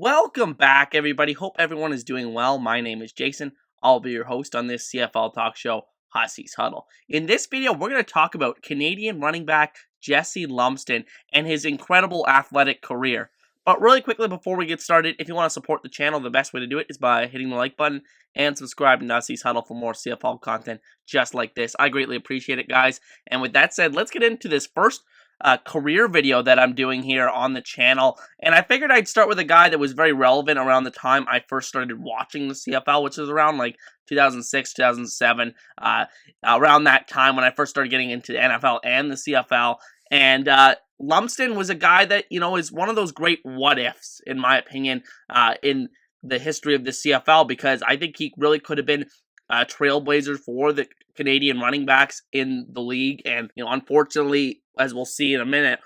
Welcome back, everybody. Hope everyone is doing well. My name is Jason. I'll be your host on this CFL talk show, Hussey's Huddle. In this video, we're going to talk about Canadian running back Jesse Lumsden and his incredible athletic career. But really quickly before we get started, if you want to support the channel, the best way to do it is by hitting the like button and subscribing to Hussey's Huddle for more CFL content just like this. I greatly appreciate it, guys. And with that said, let's get into this first career video that I'm doing here on the channel. And I figured I'd start with a guy that was very relevant around the time I first started watching the CFL, which was around like 2006, 2007, around that time when I first started getting into the NFL and the CFL. And Lumsden was a guy that, is one of those great what-ifs, in my opinion, in the history of the CFL, because I think he really could have been a trailblazer for the Canadian running backs in the league. And, unfortunately, as we'll see in a minute,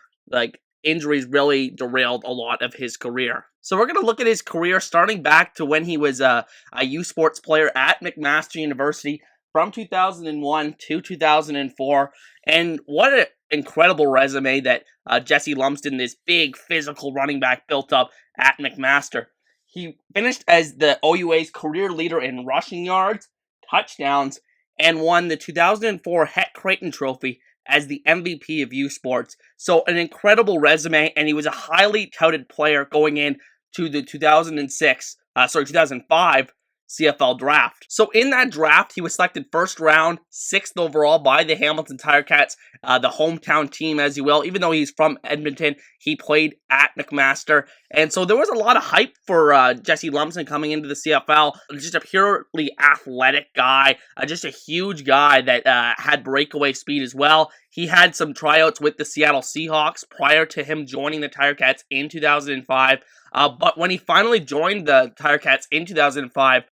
injuries really derailed a lot of his career. So we're going to look at his career starting back to when he was a U Sports player at McMaster University from 2001 to 2004. And what an incredible resume that Jesse Lumsden, this big physical running back, built up at McMaster. He finished as the OUA's career leader in rushing yards, touchdowns, and won the 2004 Het Creighton Trophy as the MVP of U Sports. So an incredible resume, and he was a highly touted player going into the 2005 CFL draft. So in that draft, he was selected first round, 6th overall by the Hamilton Tiger-Cats, the hometown team, as you will. Even though he's from Edmonton, he played at McMaster. And so there was a lot of hype for Jesse Lumsden coming into the CFL. Just a purely athletic guy, just a huge guy that had breakaway speed as well. He had some tryouts with the Seattle Seahawks prior to him joining the Tiger-Cats in 2005. But when he finally joined the Tiger-Cats in 2005,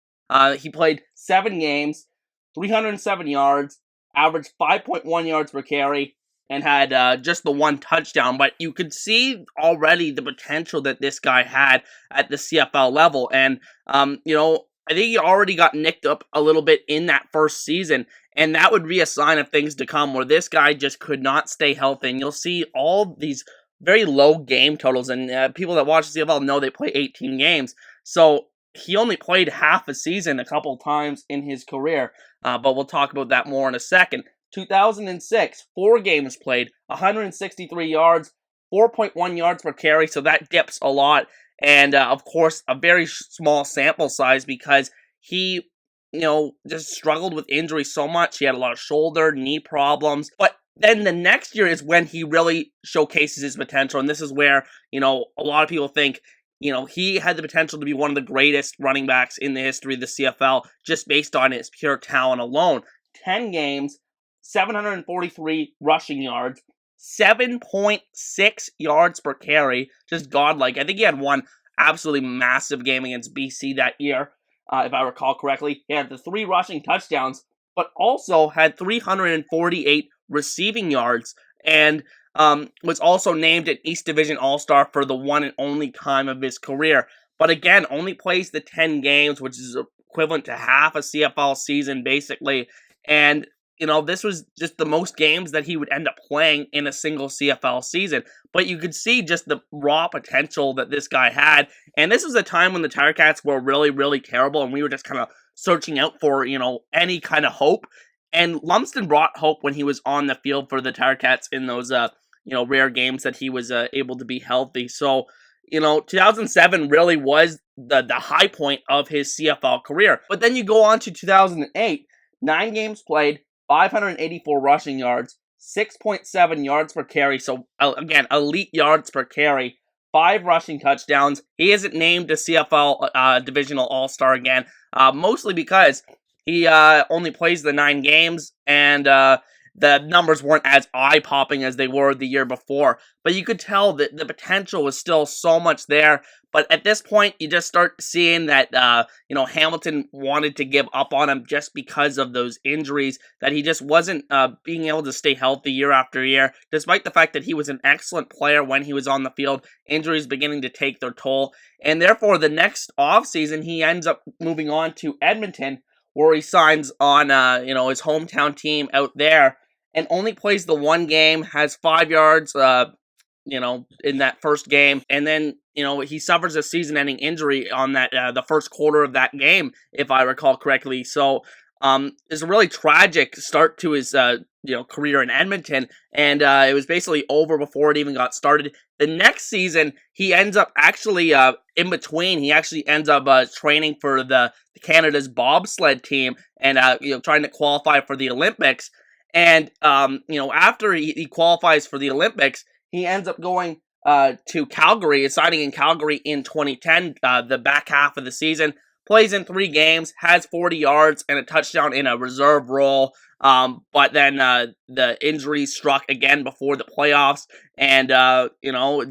he played 7 games, 307 yards, averaged 5.1 yards per carry, and had just the 1 touchdown. But you could see already the potential that this guy had at the CFL level. And, I think he already got nicked up a little bit in that first season. And that would be a sign of things to come, where this guy just could not stay healthy. And you'll see all these very low game totals. And people that watch the CFL know they play 18 games. So he only played half a season a couple times in his career, but we'll talk about that more in a second. 2006, 4 games played, 163 yards, 4.1 yards per carry, so that dips a lot. And, of course, a very small sample size because he, just struggled with injury so much. He had a lot of shoulder, knee problems. But then the next year is when he really showcases his potential, and this is where, a lot of people think, he had the potential to be one of the greatest running backs in the history of the CFL just based on his pure talent alone. 10 games, 743 rushing yards, 7.6 yards per carry, just godlike. I think he had one absolutely massive game against BC that year, if I recall correctly. He had the 3 rushing touchdowns, but also had 348 receiving yards, and was also named an East Division All-Star for the one and only time of his career. But again, only plays the 10 games, which is equivalent to half a CFL season, basically. And, this was just the most games that he would end up playing in a single CFL season. But you could see just the raw potential that this guy had. And this was a time when the Tiger-Cats were really, really terrible, and we were just kind of searching out for, any kind of hope. And Lumsden brought hope when he was on the field for the Tiger-Cats in those, rare games that he was able to be healthy. So, 2007 really was the high point of his CFL career. But then you go on to 2008, 9 games played, 584 rushing yards, 6.7 yards per carry. So, again, elite yards per carry, 5 rushing touchdowns. He isn't named a CFL Divisional All-Star again, mostly because he only plays the 9 games, and the numbers weren't as eye-popping as they were the year before. But you could tell that the potential was still so much there. But at this point, you just start seeing that, Hamilton wanted to give up on him just because of those injuries, that he just wasn't being able to stay healthy year after year. Despite the fact that he was an excellent player when he was on the field, injuries beginning to take their toll. And therefore, the next offseason, he ends up moving on to Edmonton, where he signs on, his hometown team out there, and only plays the 1 game, has 5 yards in that first game. And then, he suffers a season-ending injury on that the first quarter of that game, if I recall correctly. So, it's a really tragic start to his career in Edmonton, and it was basically over before it even got started. The next season, he ends up actually in between. He actually ends up training for the Canada's bobsled team, and trying to qualify for the Olympics. And after he qualifies for the Olympics, he ends up going to Calgary, signing in Calgary in 2010, the back half of the season. Plays in 3 games, has 40 yards and a touchdown in a reserve role. But then the injury struck again before the playoffs, and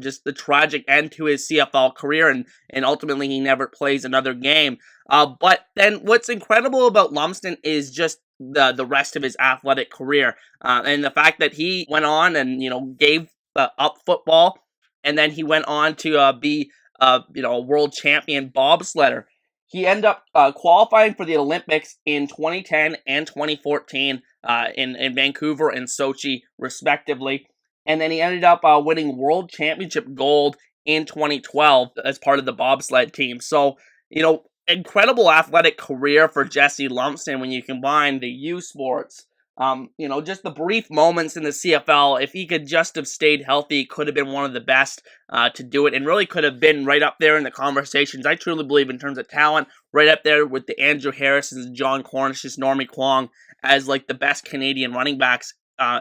just the tragic end to his CFL career, and ultimately he never plays another game. But then what's incredible about Lumsden is just the rest of his athletic career, and the fact that he went on and gave up football, and then he went on to be a world champion bobsledder. He ended up qualifying for the Olympics in 2010 and 2014 in Vancouver and Sochi, respectively. And then he ended up winning World Championship gold in 2012 as part of the bobsled team. So, incredible athletic career for Jesse Lumsden when you combine the U sports. Just the brief moments in the CFL, if he could just have stayed healthy, could have been one of the best to do it, and really could have been right up there in the conversations. I truly believe in terms of talent, right up there with the Andrew Harrisons, John Cornishes, Normie Kwong as like the best Canadian running backs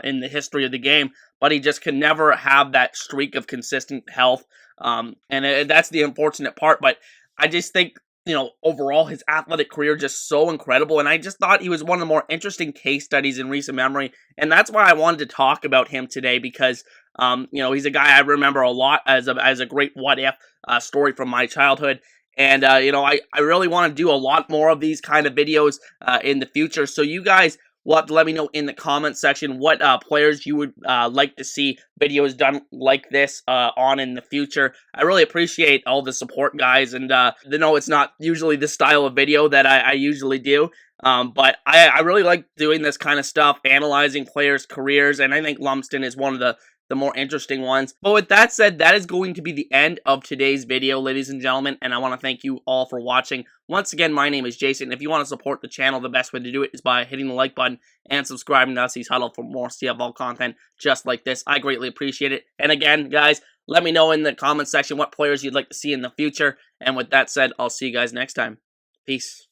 in the history of the game, but he just could never have that streak of consistent health, and that's the unfortunate part. But I just think, overall, his athletic career just so incredible, and I just thought he was one of the more interesting case studies in recent memory, and that's why I wanted to talk about him today, because, he's a guy I remember a lot as a great what-if story from my childhood, and, I really want to do a lot more of these kind of videos in the future, so you guys will have to let me know in the comment section what players you would like to see videos done like this on in the future. I really appreciate all the support, guys, and it's not usually the style of video that I usually do, but I really like doing this kind of stuff, analyzing players' careers, and I think Lumsden is one of the more interesting ones. But with that said, that is going to be the end of today's video, ladies and gentlemen, and I want to thank you all for watching. Once again, my name is Jason. If you want to support the channel, the best way to do it is by hitting the like button and subscribing to USC's Huddle for more CFL content just like this. I greatly appreciate it. And again, guys, let me know in the comment section what players you'd like to see in the future. And with that said, I'll see you guys next time. Peace.